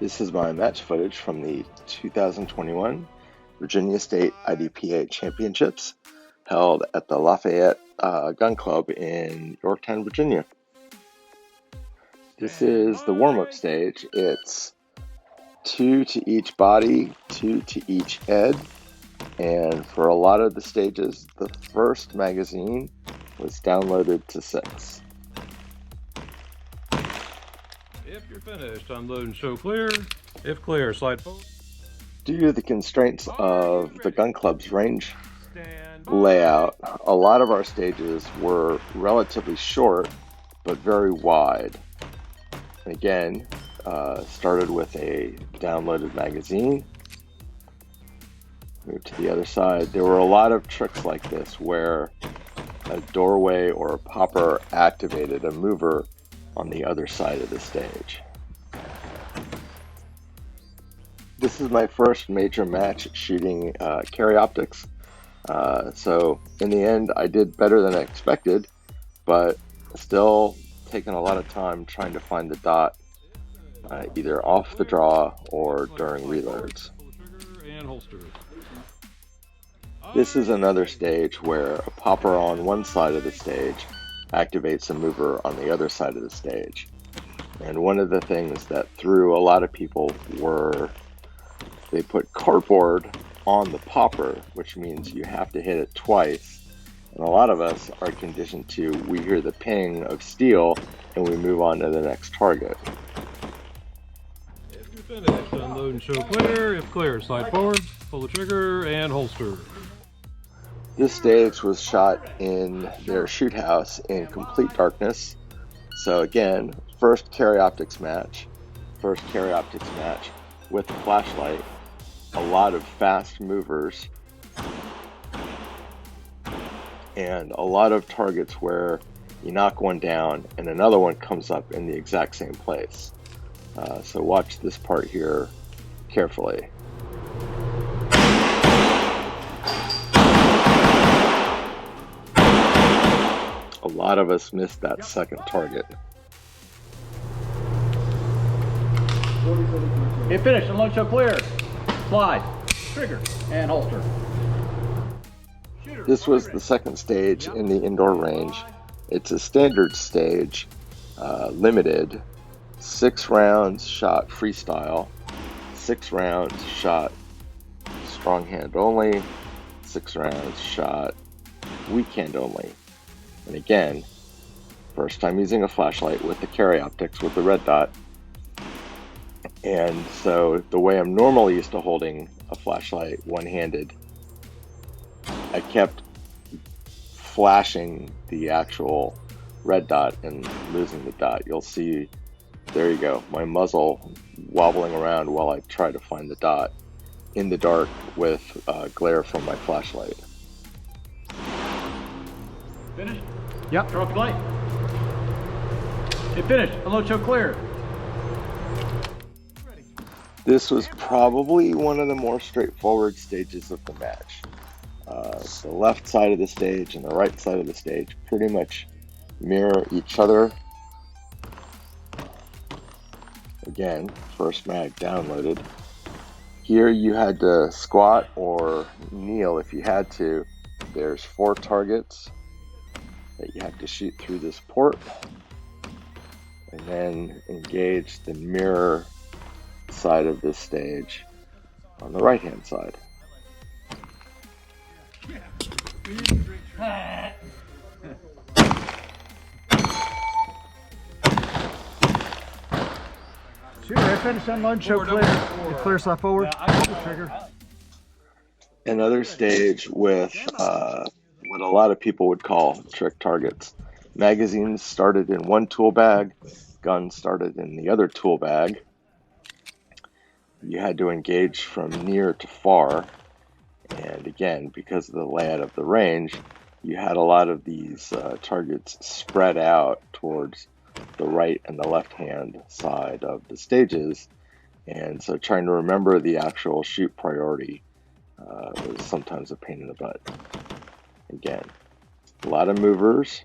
This is my match footage from the 2021 Virginia State IDPA Championships held at the Lafayette Gun Club in Yorktown, Virginia. This is the warm-up stage. It's 2 to each body, 2 to each head, and for a lot of the stages, the first magazine was downloaded to 6. If you're finished, unload and show clear. If clear, slide forward. Due to the constraints of the gun club's range layout, a lot of our stages were relatively short, but very wide. And again, started with a downloaded magazine. Move to the other side. There were a lot of tricks like this where a doorway or a popper activated a mover on the other side of the stage. This is my first major match shooting carry optics. So in the end, I did better than I expected, but still taking a lot of time trying to find the dot, either off the draw or during reloads. This is another stage where a popper on one side of the stage activates a mover on the other side of the stage. And one of the things that threw a lot of people were they put cardboard on the popper, which means you have to hit it twice. And a lot of us are conditioned to, we hear the ping of steel and we move on to the next target. If you're finished, unload and show clear. If clear, slide forward, pull the trigger, and holster. This stage was shot in their shoot house in complete darkness. So again, first carry optics match with a flashlight, a lot of fast movers, and a lot of targets where you knock one down and another one comes up in the exact same place. So watch this part here carefully. A lot of us missed that second target. Hit finish, unload, show clear. Slide, trigger, and holster. This was the second stage in the indoor range. It's a standard stage, limited, 6 rounds shot freestyle, 6 rounds shot strong hand only, 6 rounds shot weak hand only. And again, first time using a flashlight with the carry optics with the red dot. And so the way I'm normally used to holding a flashlight one-handed, I kept flashing the actual red dot and losing the dot. You'll see, there you go, my muzzle wobbling around while I try to find the dot in the dark with glare from my flashlight. Finished? Yep. Turn off your light. Hit finish, unload, show clear. This was probably one of the more straightforward stages of the match. The left side of the stage and the right side of the stage pretty much mirror each other. Again, first mag downloaded. Here you had to squat or kneel if you had to. There's 4 targets that you have to shoot through this port, and then engage the mirror side of this stage on the right hand side. Shoot, hit finish, unload, show clear. Hit clear, slide forward, pull the trigger. Another stage with what a lot of people would call trick targets. Magazines started in one tool bag, guns started in the other tool bag. You had to engage from near to far, and again, because of the layout of the range, you had a lot of these targets spread out towards the right and the left hand side of the stages, and so trying to remember the actual shoot priority was sometimes a pain in the butt. Again, a lot of movers,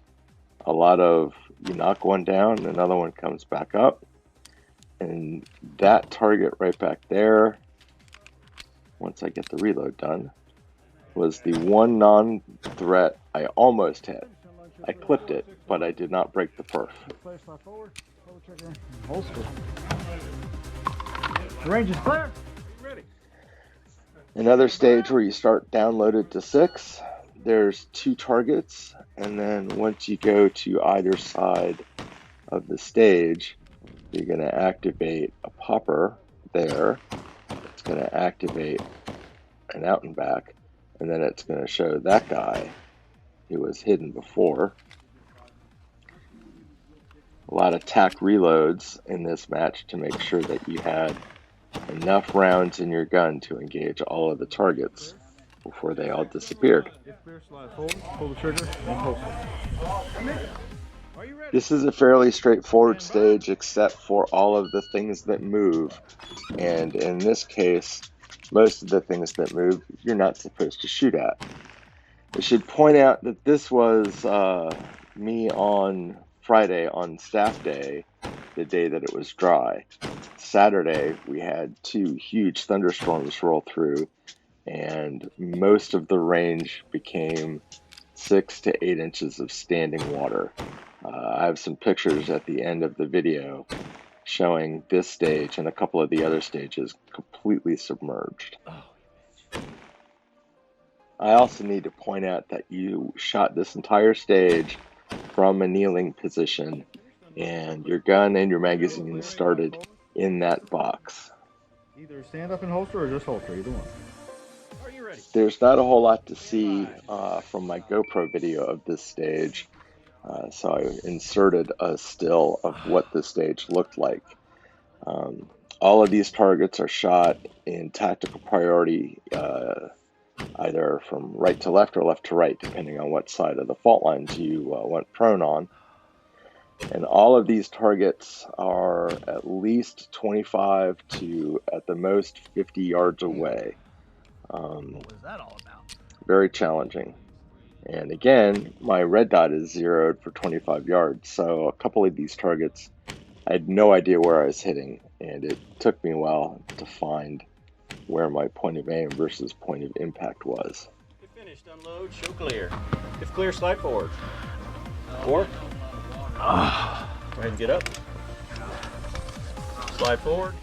a lot of you knock one down, another one comes back up, And that target right back there, once I get the reload done, was the one non-threat I almost hit. I clipped it, but I did not break the perf. Clear, slide forward, pull the trigger, and holster. The range is clear. Another stage where you start downloaded to 6. There's 2 targets, and then once you go to either side of the stage, you're going to activate a popper there. It's going to activate an out and back, and then it's going to show that guy who was hidden before. A lot of tack reloads in this match to make sure that you had enough rounds in your gun to engage all of the targets before they all disappeared. Pull the trigger and holster. This is a fairly straightforward stage except for all of the things that move, and in this case most of the things that move you're not supposed to shoot at. I should point out that this was me on Friday on staff day, the day that it was dry. Saturday we had 2 huge thunderstorms roll through, and most of the range became 6 to 8 inches of standing water. I have some pictures at the end of the video showing this stage and a couple of the other stages completely submerged. I also need to point out that you shot this entire stage from a kneeling position, and your gun and your magazine started in that box. Either stand up and holster or just holster, either one. There's not a whole lot to see from my GoPro video of this stage, so I inserted a still of what the stage looked like. All of these targets are shot in tactical priority, either from right to left or left to right, depending on what side of the fault lines you went prone on. And all of these targets are at least 25 to, at the most, 50 yards away. What was that all about? Very challenging. And again, my red dot is zeroed for 25 yards, so a couple of these targets, I had no idea where I was hitting, and it took me a while to find where my point of aim versus point of impact was. If finished, unload, show clear. If clear, slide forward. 4. Go ahead and get up. Slide forward.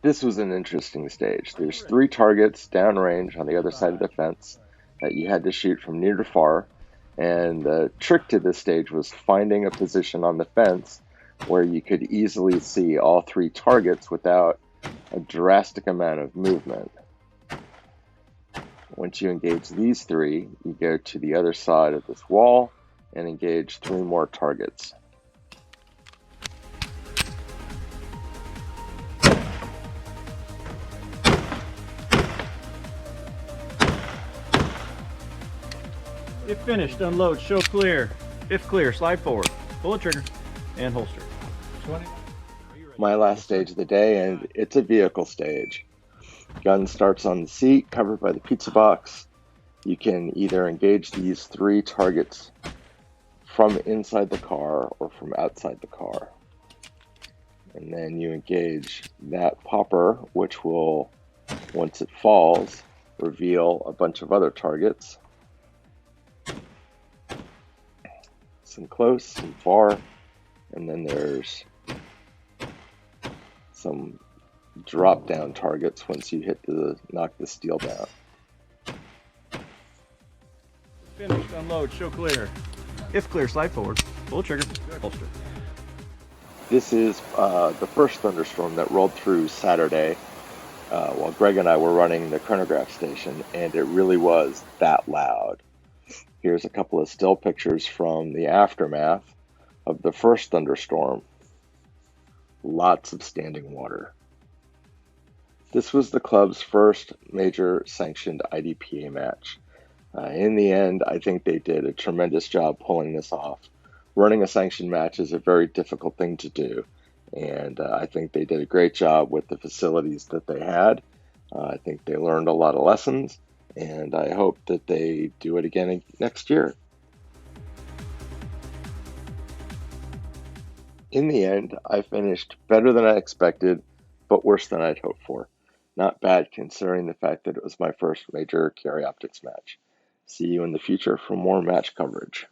This was an interesting stage. There's 3 targets downrange on the other side of the fence that you had to shoot from near to far, and the trick to this stage was finding a position on the fence where you could easily see all 3 targets without a drastic amount of movement. Once you engage these 3, you go to the other side of this wall and engage 3 more targets. If finished, unload, show clear. If clear, slide forward. Pull the trigger and holster. 20. My last stage of the day, and it's a vehicle stage. Gun starts on the seat, covered by the pizza box. You can either engage these 3 targets from inside the car or from outside the car. And then you engage that popper, which will, once it falls, reveal a bunch of other targets. Some close, some far, and then there's some drop down targets once you knock the steel down. Finished, unload, show clear. If clear, slide forward. Pull the trigger, holster. This is the first thunderstorm that rolled through Saturday while Greg and I were running the chronograph station, and it really was that loud. Here's a couple of still pictures from the aftermath of the first thunderstorm. Lots of standing water. This was the club's first major sanctioned IDPA match. In the end, I think they did a tremendous job pulling this off. Running a sanctioned match is a very difficult thing to do, and I think they did a great job with the facilities that they had. I think they learned a lot of lessons, and I hope that they do it again next year. In the end, I finished better than I expected, but worse than I'd hoped for. Not bad considering the fact that it was my first major carry optics match. See you in the future for more match coverage.